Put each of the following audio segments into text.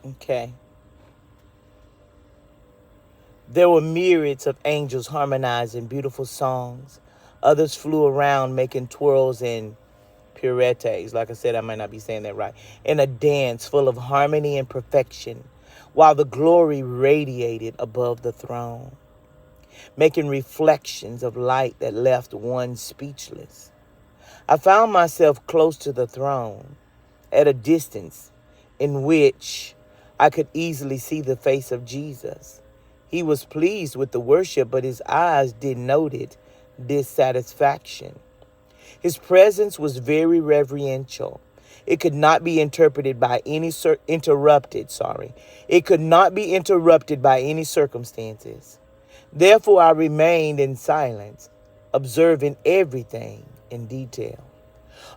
Okay. There were myriads of angels harmonizing beautiful songs. Others flew around making twirls and pirouettes. Like I said, I might not be saying that right. In a dance full of harmony and perfection, while the glory radiated above the throne, making reflections of light that left one speechless. I found myself close to the throne, at a distance in which I could easily see the face of Jesus. He was pleased with the worship, but his eyes denoted dissatisfaction. His presence was very reverential. It could not be interpreted by any interrupted, sorry. It could not be interrupted by any circumstances. Therefore I remained in silence, observing everything in detail.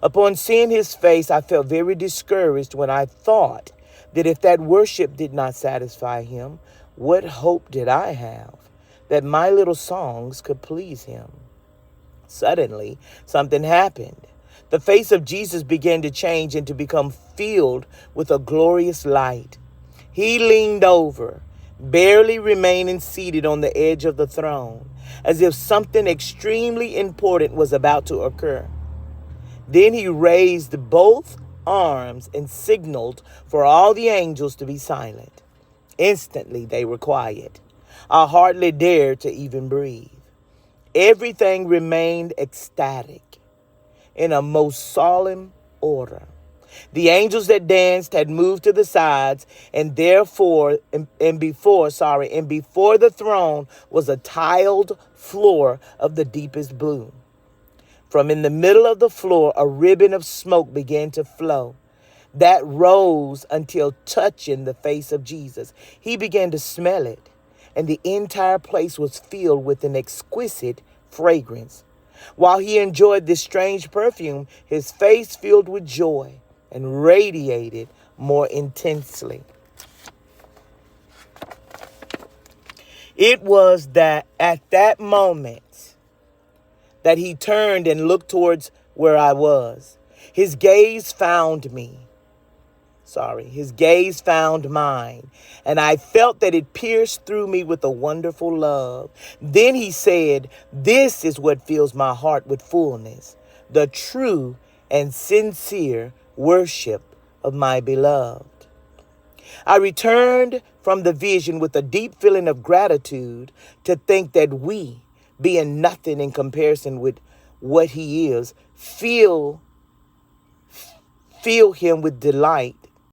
Upon seeing his face, I felt very discouraged when I thought that if that worship did not satisfy him, what hope did I have that my little songs could please him? Suddenly, something happened. The face of Jesus began to change and to become filled with a glorious light. He leaned over, barely remaining seated on the edge of the throne, as if something extremely important was about to occur. Then he raised both arms and signaled for all the angels to be silent. Instantly they were quiet. I hardly dared to even breathe. Everything remained ecstatic in a most solemn order. The angels that danced had moved to the sides, and before the throne was a tiled floor of the deepest blue. From in the middle of the floor, a ribbon of smoke began to flow that rose until touching the face of Jesus. He began to smell it, and the entire place was filled with an exquisite fragrance. While he enjoyed this strange perfume, his face filled with joy and radiated more intensely. It was that at that moment that he turned and looked towards where I was. His gaze found me. His gaze found mine, and I felt that it pierced through me with a wonderful love. Then he said, "This is what fills my heart with fullness, the true and sincere worship of my beloved." I returned from the vision with a deep feeling of gratitude to think that we, being nothing in comparison with what he is, feel him with delight